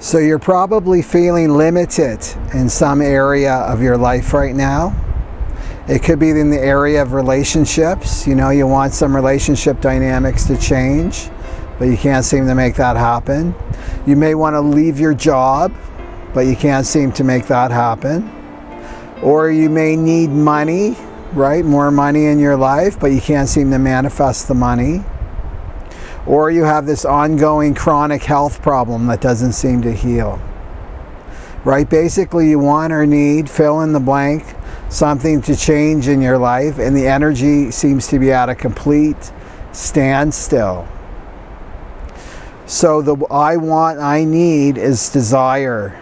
So you're probably feeling limited in some area of your life right now. It could be in the area of relationships. You know, you want some relationship dynamics to change, but you can't seem to make that happen. You may want to leave your job, but you can't seem to make that happen. Or you may need money, right? More money in your life, but you can't seem to manifest the money. Or you have this ongoing chronic health problem that doesn't seem to heal, right? Basically, you want or need, fill in the blank, something to change in your life, and the energy seems to be at a complete standstill. So the I want, I need is desire.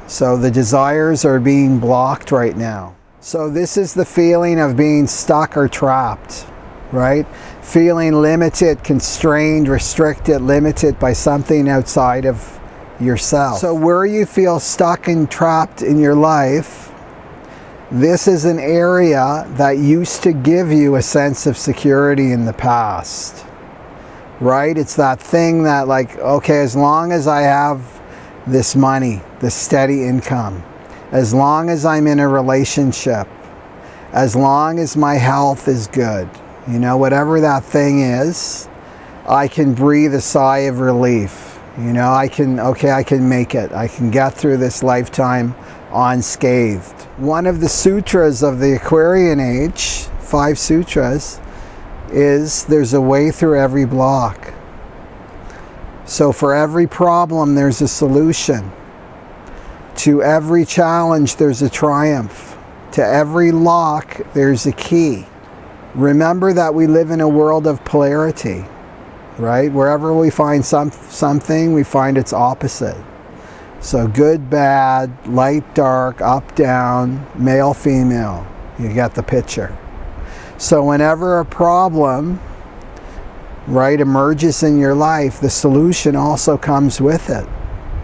So the desires are being blocked right now. So this is the feeling of being stuck or trapped, right? Feeling limited, constrained, restricted, limited by something outside of yourself. So where you feel stuck and trapped in your life, this is an area that used to give you a sense of security in the past, right? It's that thing that, like, okay, as long as I have this money, this steady income, as long as I'm in a relationship, as long as my health is good, you know, whatever that thing is, I can breathe a sigh of relief. You know, I can make it. I can get through this lifetime unscathed. One of the sutras of the Aquarian Age, 5 sutras, is there's a way through every block. So for every problem, there's a solution. To every challenge, there's a triumph. To every lock, there's a key. Remember that we live in a world of polarity, right? Wherever we find something, we find its opposite. So good, bad, light, dark, up, down, male, female. You get the picture. So whenever a problem, right, emerges in your life, the solution also comes with it.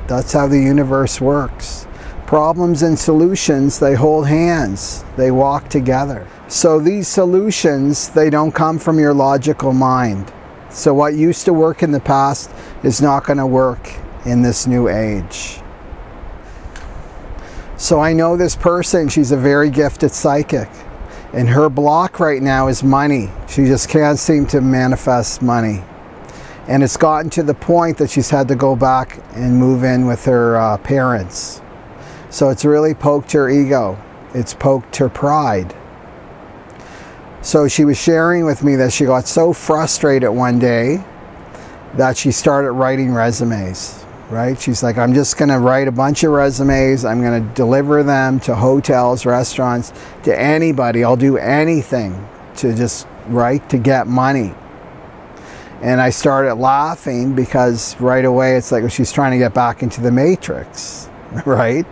That's how the universe works. Problems and solutions, they hold hands. They walk together. So these solutions, they don't come from your logical mind. So what used to work in the past is not going to work in this new age. So I know this person, she's a very gifted psychic. And her block right now is money. She just can't seem to manifest money. And it's gotten to the point that she's had to go back and move in with her parents. So it's really poked her ego. It's poked her pride. So she was sharing with me that she got so frustrated one day that she started writing resumes, right? She's like, I'm just going to write a bunch of resumes. I'm going to deliver them to hotels, restaurants, to anybody. I'll do anything to just write to get money. And I started laughing because right away it's like she's trying to get back into the matrix, right?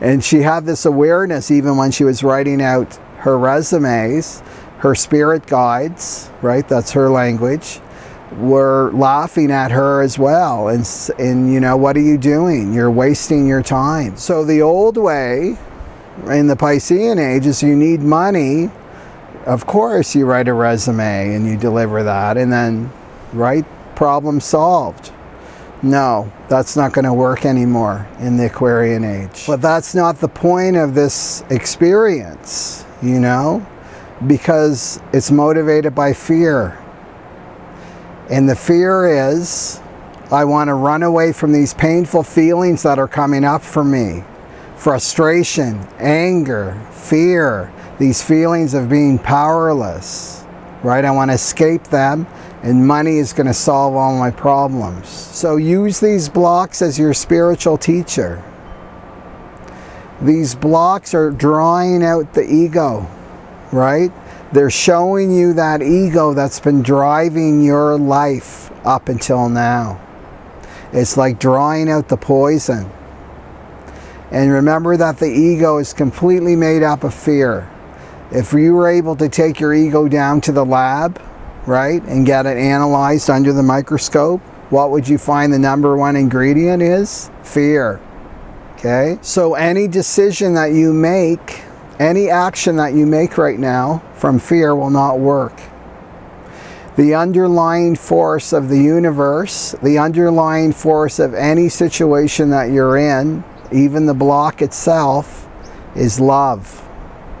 And she had this awareness even when she was writing out her resumes. Her spirit guides, right, that's her language, were laughing at her as well and you know, what are you doing? You're wasting your time. So the old way in the Piscean age is you need money. Of course you write a resume and you deliver that and then, right, problem solved. No, that's not going to work anymore in the Aquarian age. But that's not the point of this experience, you know? Because it's motivated by fear. And the fear is, I want to run away from these painful feelings that are coming up for me. Frustration, anger, fear, these feelings of being powerless, right? I want to escape them, and money is going to solve all my problems. So use these blocks as your spiritual teacher. These blocks are drawing out the ego. Right? They're showing you that ego that's been driving your life up until now. It's like drawing out the poison. And remember that the ego is completely made up of fear. If you were able to take your ego down to the lab, right, and get it analyzed under the microscope, what would you find the #1 ingredient is? Fear. Okay? So any decision that you make Any action that you make right now from fear will not work. The underlying force of the universe, the underlying force of any situation that you're in, even the block itself, is love.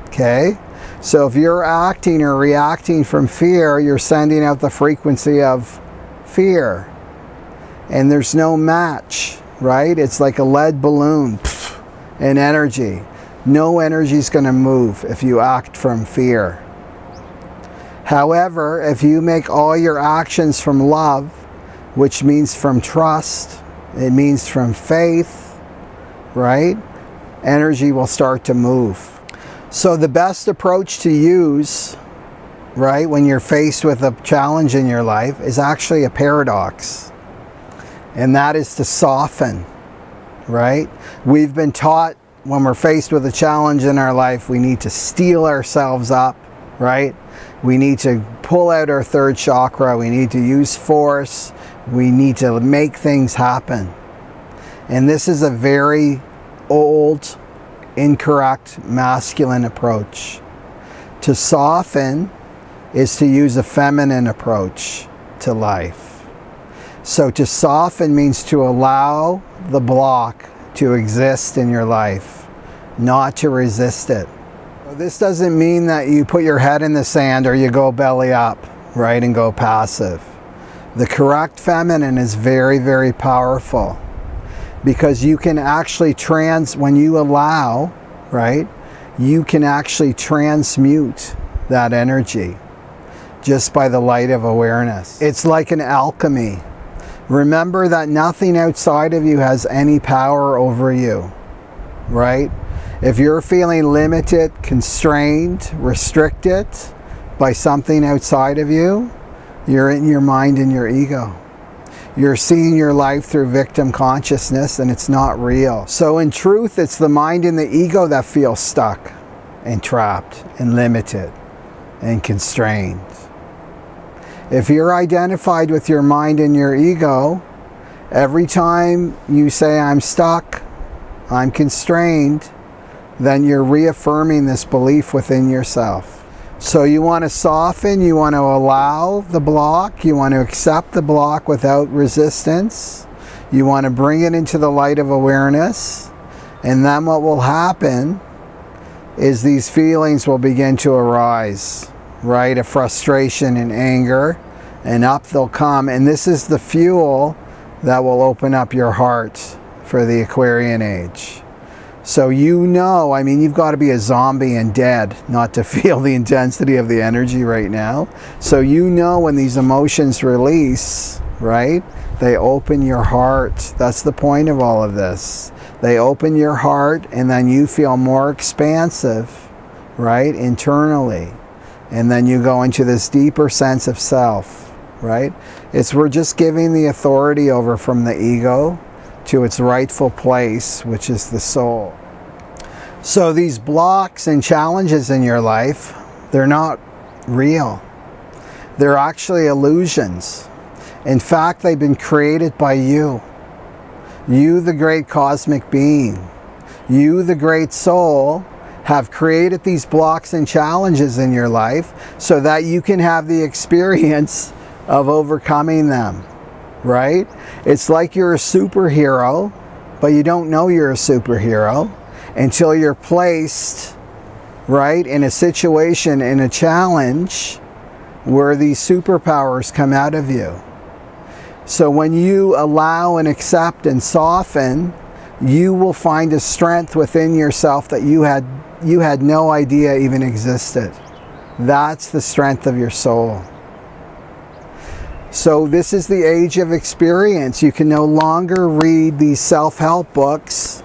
Okay? So if you're acting or reacting from fear, you're sending out the frequency of fear. And there's no match, right? It's like a lead balloon in energy. No energy is going to move if you act from fear. However, if you make all your actions from love, which means from trust, it means from faith, right? Energy will start to move. So the best approach to use, right, when you're faced with a challenge in your life is actually a paradox. And that is to soften, right? We've been taught when we're faced with a challenge in our life, we need to steel ourselves up, right? We need to pull out our third chakra. We need to use force. We need to make things happen. And this is a very old, incorrect, masculine approach. To soften is to use a feminine approach to life. So to soften means to allow the block to exist in your life, not to resist it. This doesn't mean that you put your head in the sand or you go belly up, right, and go passive. The correct feminine is very, very powerful, because you can actually when you allow, right, you can actually transmute that energy just by the light of awareness. It's like an alchemy. Remember that nothing outside of you has any power over you, right? If you're feeling limited, constrained, restricted by something outside of you, you're in your mind and your ego. You're seeing your life through victim consciousness, and it's not real. So in truth, it's the mind and the ego that feel stuck and trapped and limited and constrained. If you're identified with your mind and your ego, every time you say, I'm stuck, I'm constrained, then you're reaffirming this belief within yourself. So you want to soften, you want to allow the block, you want to accept the block without resistance, you want to bring it into the light of awareness, and then what will happen is these feelings will begin to arise, right? A frustration and anger, and up they'll come, and this is the fuel that will open up your heart for the Aquarian Age. So you know, I mean, you've got to be a zombie and dead not to feel the intensity of the energy right now. So you know when these emotions release, right, they open your heart. That's the point of all of this. They open your heart, and then you feel more expansive, right, internally. And then you go into this deeper sense of self, right? We're just giving the authority over from the ego to its rightful place, which is the soul. So these blocks and challenges in your life, they're not real. They're actually illusions. In fact, they've been created by you. You, the great cosmic being. You, the great soul, have created these blocks and challenges in your life so that you can have the experience of overcoming them. Right? It's like you're a superhero, but you don't know you're a superhero until you're placed, right, in a situation, in a challenge where these superpowers come out of you. So when you allow and accept and soften, you will find a strength within yourself that you had no idea even existed. That's the strength of your soul. So this is the age of experience. You can no longer read these self-help books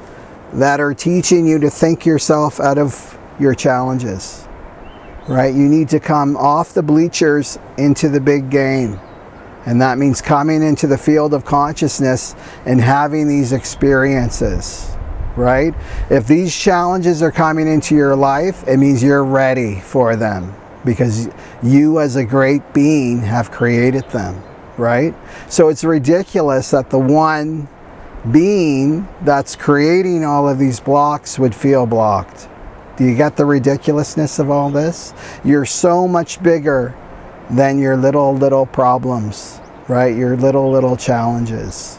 that are teaching you to think yourself out of your challenges, right? You need to come off the bleachers into the big game. And that means coming into the field of consciousness and having these experiences, right? If these challenges are coming into your life, it means you're ready for them, because you as a great being have created them, right? So it's ridiculous that the one being that's creating all of these blocks would feel blocked. Do you get the ridiculousness of all this? You're so much bigger than your little problems, right? Your little challenges.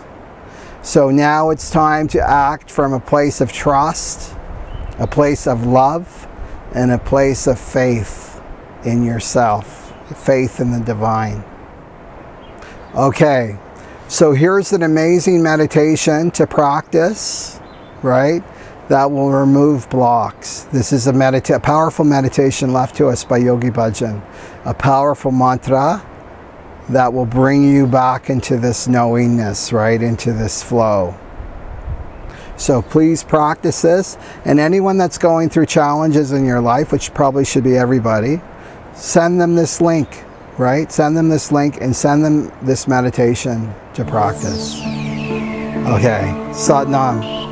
So now it's time to act from a place of trust, a place of love, and a place of faith in yourself, faith in the divine. Okay, so here's an amazing meditation to practice, right? That will remove blocks. This is a powerful meditation left to us by Yogi Bhajan. A powerful mantra that will bring you back into this knowingness, right? Into this flow. So please practice this. And anyone that's going through challenges in your life, which probably should be everybody, send them this link, right? Send them this link and send them this meditation to practice. Okay, Sat Nam.